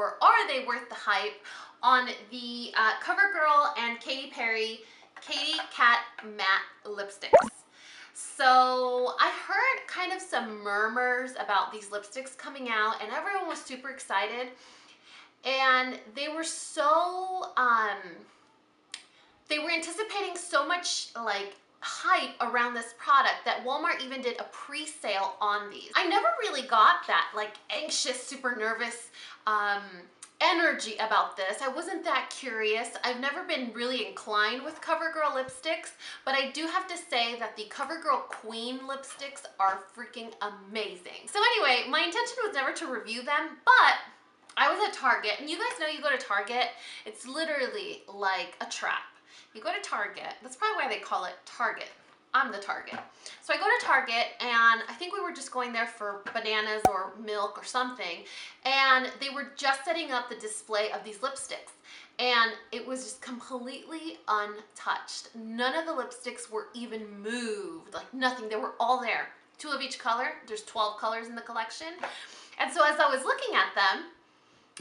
or are they worth the hype on the Covergirl and Katy Kat Matte Lipsticks. So I heard kind of some murmurs about these lipsticks coming out and everyone was super excited, and they were so they were anticipating so much like hype around this product that Walmart even did a pre-sale on these. I never really got that like anxious, super nervous energy about this. I wasn't that curious. I've never been really inclined with CoverGirl lipsticks, but I do have to say that the CoverGirl Queen lipsticks are freaking amazing. So anyway, my intention was never to review them, but I was at Target, and you guys know you go to Target, it's literally like a trap. You go to Target, that's probably why they call it Target. I'm the Target. So I go to Target, and I think we were just going there for bananas or milk or something, and they were just setting up the display of these lipsticks, and it was just completely untouched. None of the lipsticks were even moved, like nothing. They were all there. 2 of each color. There's 12 colors in the collection. And so as I was looking at them,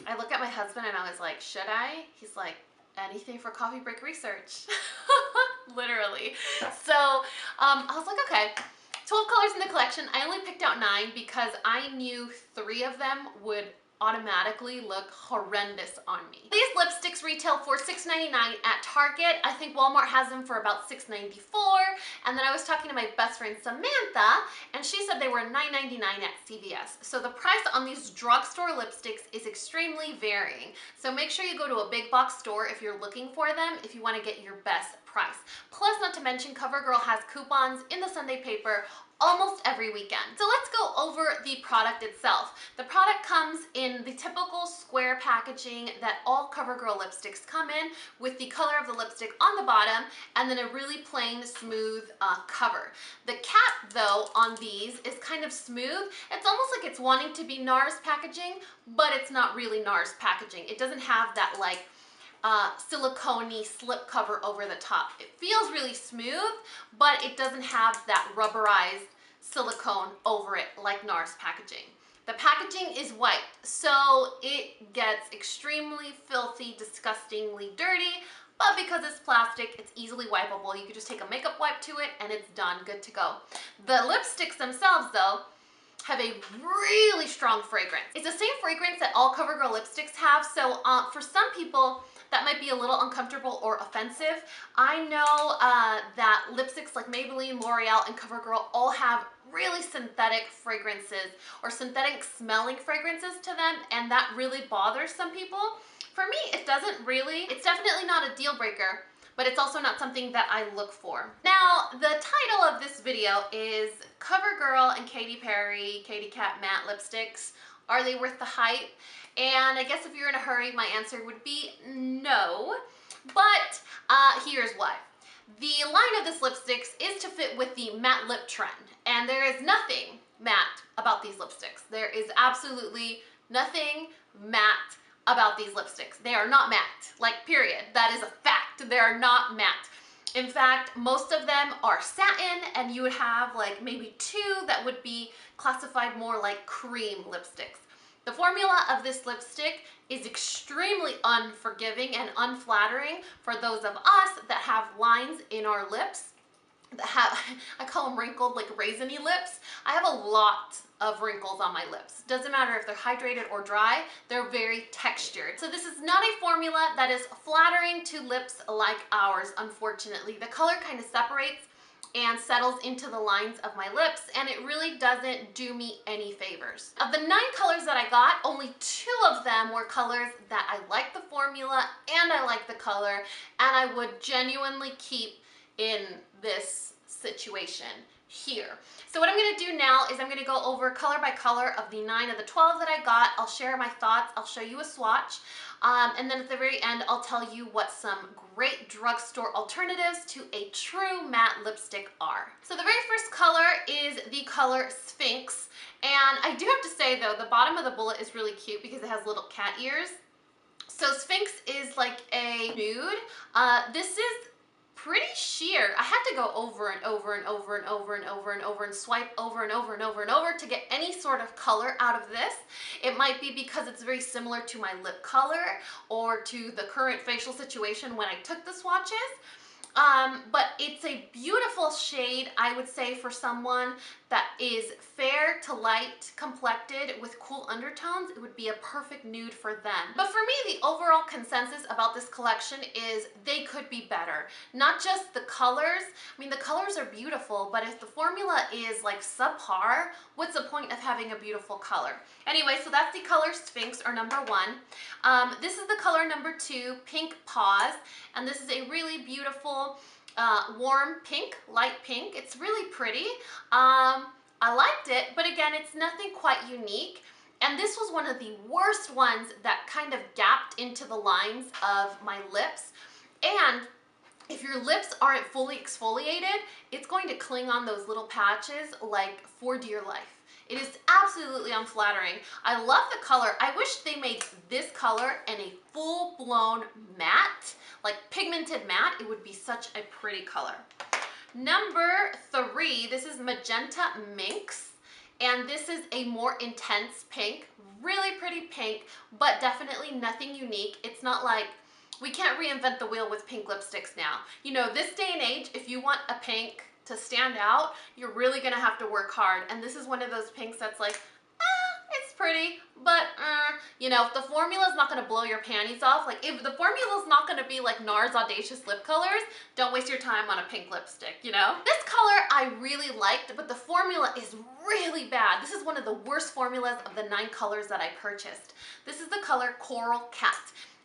I looked at my husband and I was like, should I? He's like, anything for coffee break research. Literally. So I was like, okay, 12 colors in the collection. I only picked out 9 because I knew 3 of them would automatically look horrendous on me. These lipsticks retail for $6.99 at Target. I think Walmart has them for about $6.94. And then I was talking to my best friend Samantha, and she said they were $9.99 at CVS. So the price on these drugstore lipsticks is extremely varying. So make sure you go to a big box store if you're looking for them, if you want to get your best price. Plus, not to mention, CoverGirl has coupons in the Sunday paper almost every weekend. So let's go over the product itself. The product comes in the typical square packaging that all CoverGirl lipsticks come in, with the color of the lipstick on the bottom and then a really plain, smooth cover. The cap, though, on these is kind of smooth. It's almost like it's wanting to be NARS packaging, but it's not really NARS packaging. It doesn't have that like silicone-y slip cover over the top. It feels really smooth, but it doesn't have that rubberized silicone over it like NARS packaging. The packaging is white, so it gets extremely filthy, disgustingly dirty, but because it's plastic, it's easily wipeable. You can just take a makeup wipe to it and it's done, good to go. The lipsticks themselves, though, have a really strong fragrance. It's the same fragrance that all CoverGirl lipsticks have, so for some people, that might be a little uncomfortable or offensive. I know that lipsticks like Maybelline, L'Oreal, and CoverGirl all have really synthetic fragrances or synthetic smelling fragrances to them, and that really bothers some people. For me, it doesn't really. It's definitely not a deal breaker, but it's also not something that I look for. Now, the title of this video is CoverGirl and Katy Kat Matte Lipsticks. Are they worth the hype? And I guess if you're in a hurry, my answer would be no, but here's why. The line of this lipsticks is to fit with the matte lip trend, and there is nothing matte about these lipsticks. There is absolutely nothing matte about these lipsticks. They are not matte, like period. That is a fact. They are not matte. In fact, most of them are satin, and you would have like maybe 2 that would be classified more like cream lipsticks. The formula of this lipstick is extremely unforgiving and unflattering for those of us that have lines in our lips, that have, I call them wrinkled, like raisiny lips. I have a lot of wrinkles on my lips. Doesn't matter if they're hydrated or dry, they're very textured. So this is not a formula that is flattering to lips like ours, unfortunately. The color kind of separates and settles into the lines of my lips, and it really doesn't do me any favors. Of the 9 colors that I got, only 2 of them were colors that I like the formula and I like the color, and I would genuinely keep in this situation here. So what I'm going to do now is I'm going to go over color by color of the 9 of the 12 that I got. I'll share my thoughts. I'll show you a swatch. And then at the very end, I'll tell you what some great drugstore alternatives to a true matte lipstick are. So the very first color is the color Sphinx. And I do have to say, though, the bottom of the bullet is really cute because it has little cat ears. So Sphinx is like a nude. This is pretty sheer. I had to go over and over and over and over and over and over and swipe over and over and over and over to get any sort of color out of this. It might be because it's very similar to my lip color or to the current facial situation when I took the swatches. But it's a beautiful shade, I would say, for someone that is fair to light complected with cool undertones. It would be a perfect nude for them. But for me, the overall consensus about this collection is they could be better. Not just the colors. I mean, the colors are beautiful, but if the formula is like subpar, what's the point of having a beautiful color? Anyway, so that's the color Sphinx, or number 1. This is the color number 2, Pink Paws, and this is a really beautiful warm pink, light pink. It's really pretty. I liked it, but again, it's nothing quite unique. And this was one of the worst ones that kind of gapped into the lines of my lips. And if your lips aren't fully exfoliated, it's going to cling on those little patches like for dear life. It is absolutely unflattering. I love the color. I wish they made this color in a full-blown matte, like pigmented matte. It would be such a pretty color. Number 3, this is Magenta Minx, and this is a more intense pink, really pretty pink, but definitely nothing unique. It's not like, we can't reinvent the wheel with pink lipsticks now. You know, this day and age, if you want a pink to stand out, you're really gonna have to work hard. And this is one of those pinks that's like, it's pretty, but you know, if the formula is not gonna blow your panties off, like if the formula is not gonna be like NARS Audacious lip colors, don't waste your time on a pink lipstick, you know? This color I really liked, but the formula is really bad. This is one of the worst formulas of the 9 colors that I purchased. This is the color Coral Cat.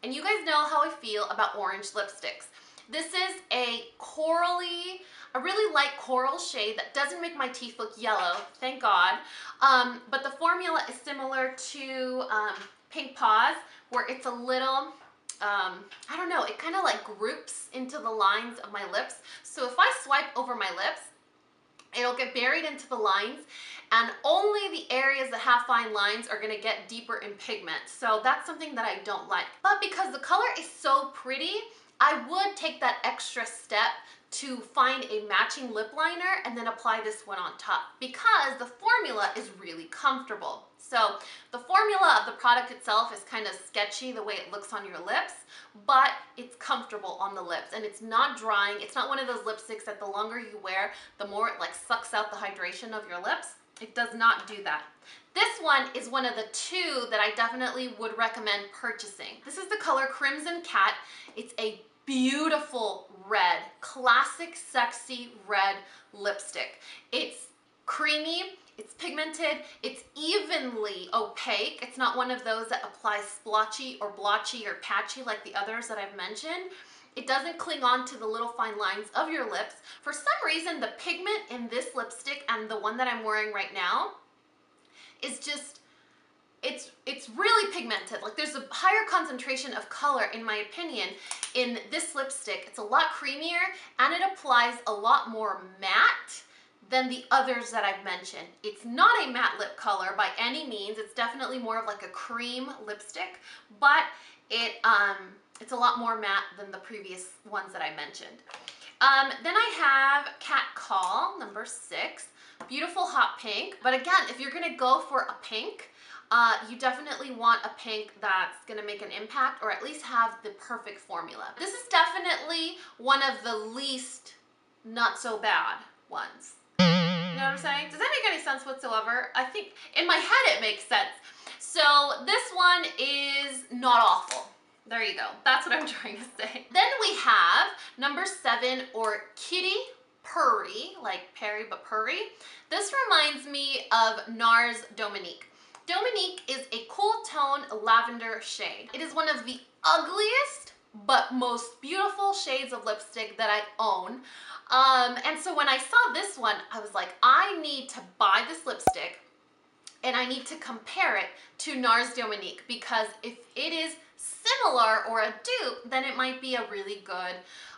And you guys know how I feel about orange lipsticks. This is a corally, a really light coral shade that doesn't make my teeth look yellow, thank God. But the formula is similar to Pink Paws, where it's a little, I don't know, it kind of like groups into the lines of my lips. So if I swipe over my lips, it'll get buried into the lines, and only the areas that have fine lines are gonna get deeper in pigment. So that's something that I don't like. But because the color is so pretty, I would take that extra step to find a matching lip liner and then apply this one on top, because the formula is really comfortable. So the formula of the product itself is kind of sketchy the way it looks on your lips, but it's comfortable on the lips and it's not drying. It's not one of those lipsticks that the longer you wear, the more it like sucks out the hydration of your lips. It does not do that. This one is one of the 2 that I definitely would recommend purchasing. This is the color Crimson Cat. It's a beautiful red, classic sexy red lipstick. It's creamy, it's pigmented, it's evenly opaque. It's not one of those that applies splotchy or blotchy or patchy like the others that I've mentioned. It doesn't cling on to the little fine lines of your lips. For some reason, the pigment in this lipstick and the one that I'm wearing right now is just, it's really pigmented. Like there's a higher concentration of color, in my opinion, in this lipstick. It's a lot creamier and it applies a lot more matte than the others that I've mentioned. It's not a matte lip color by any means. It's definitely more of like a cream lipstick, but it's a lot more matte than the previous ones that I mentioned. Then I have Cat Call, number 6. Beautiful hot pink. But again, if you're gonna go for a pink, you definitely want a pink that's gonna make an impact, or at least have the perfect formula. This is definitely one of the least not so bad ones. You know what I'm saying? Does that make any sense whatsoever? I think in my head it makes sense. So this one is not awful. There you go. That's what I'm trying to say. Then we have number 7, or Kitty Purry, like Perry but Purry. This reminds me of NARS Dominique. Dominique is a cool tone lavender shade. It is one of the ugliest but most beautiful shades of lipstick that I own. And so when I saw this one, I was like, I need to buy this lipstick and I need to compare it to NARS Dominique, because if it is similar or a dupe, then it might be a really good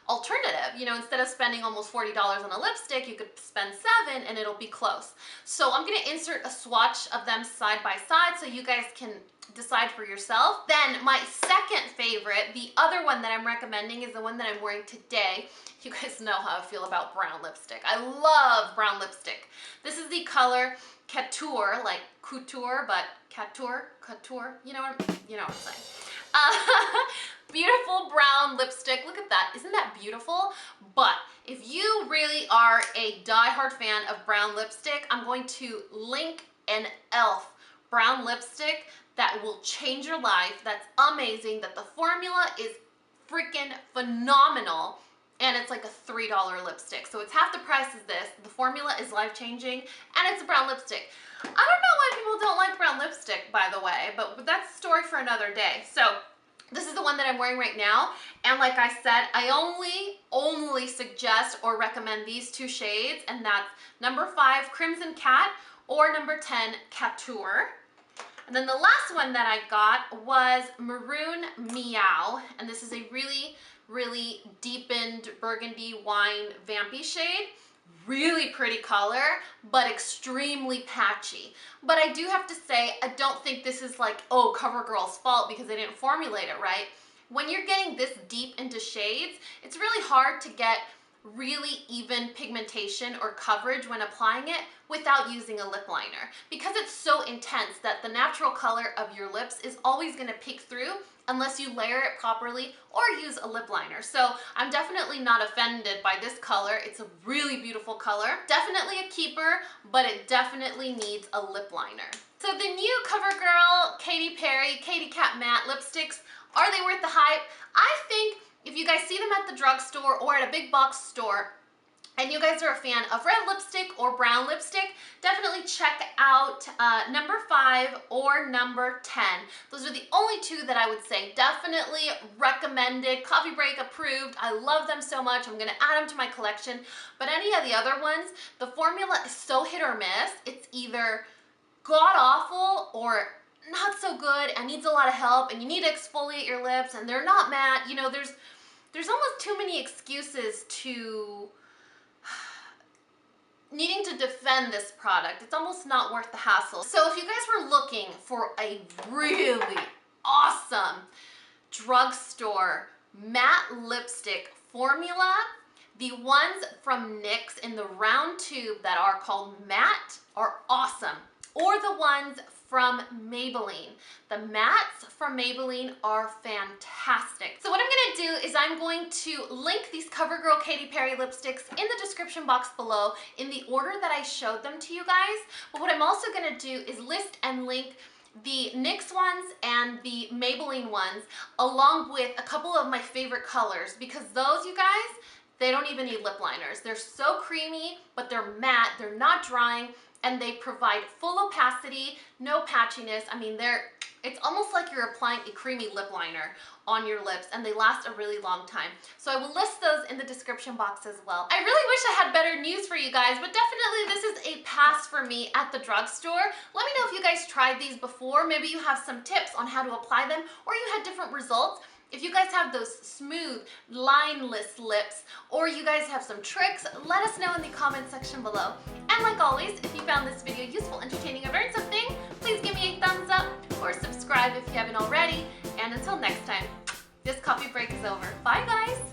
alternative. You know, instead of spending almost $40 on a lipstick, you could spend $7 and it'll be close. So I'm gonna insert a swatch of them side by side so you guys can decide for yourself. Then my second favorite, the other one that I'm recommending is the one that I'm wearing today. You guys know how I feel about brown lipstick. I love brown lipstick. This is the color Catoure, like couture, but Catoure, you know what I'm saying. Beautiful brown lipstick. Look at that. Isn't that beautiful? But if you really are a diehard fan of brown lipstick, I'm going to link an e.l.f. brown lipstick that will change your life. That's amazing. That the formula is freaking phenomenal. And it's like a $3 lipstick. So it's half the price as this. The formula is life-changing, and it's a brown lipstick. I don't know why people don't like brown lipstick, by the way, but that's a story for another day. So this is the one that I'm wearing right now. And like I said, I only suggest or recommend these two shades, and that's number 5, Crimson Cat, or number 10, Catoure. And then the last one that I got was Maroon Meow, and this is a really deepened burgundy wine vampy shade. Really pretty color, but extremely patchy. But I do have to say, I don't think this is like, oh, Covergirl's fault because they didn't formulate it right. When you're getting this deep into shades, it's really hard to get really even pigmentation or coverage when applying it without using a lip liner, because it's so intense that the natural color of your lips is always going to peek through unless you layer it properly or use a lip liner. So I'm definitely not offended by this color. It's a really beautiful color. Definitely a keeper, but it definitely needs a lip liner. So the new Covergirl Katy Kat Matte lipsticks, are they worth the hype? I think if you guys see them at the drugstore or at a big box store, and you guys are a fan of red lipstick or brown lipstick, definitely check out number 5 or number 10. Those are the only two that I would say definitely recommended, coffee break approved. I love them so much. I'm gonna add them to my collection. But any of the other ones, the formula is so hit or miss. It's either god awful or not so good and needs a lot of help, and you need to exfoliate your lips and they're not matte. You know, there's almost too many excuses to needing to defend this product. It's almost not worth the hassle. So if you guys were looking for a really awesome drugstore matte lipstick formula, the ones from NYX in the round tube that are called matte are awesome. Or the ones from Maybelline. The mattes from Maybelline are fantastic. So what I'm gonna do is I'm going to link these Covergirl Katy Perry lipsticks in the description box below in the order that I showed them to you guys. But what I'm also gonna do is list and link the NYX ones and the Maybelline ones along with a couple of my favorite colors, because those, you guys, they don't even need lip liners. They're so creamy, but they're matte, they're not drying, and they provide full opacity, no patchiness. I mean, it's almost like you're applying a creamy lip liner on your lips, and they last a really long time. So I will list those in the description box as well. I really wish I had better news for you guys, but definitely this is a pass for me at the drugstore. Let me know if you guys tried these before. Maybe you have some tips on how to apply them, or you had different results. If you guys have those smooth, lineless lips, or you guys have some tricks, let us know in the comment section below. And like always, if you found this video useful, entertaining, or learned something, please give me a thumbs up or subscribe if you haven't already. And until next time, this coffee break is over. Bye guys!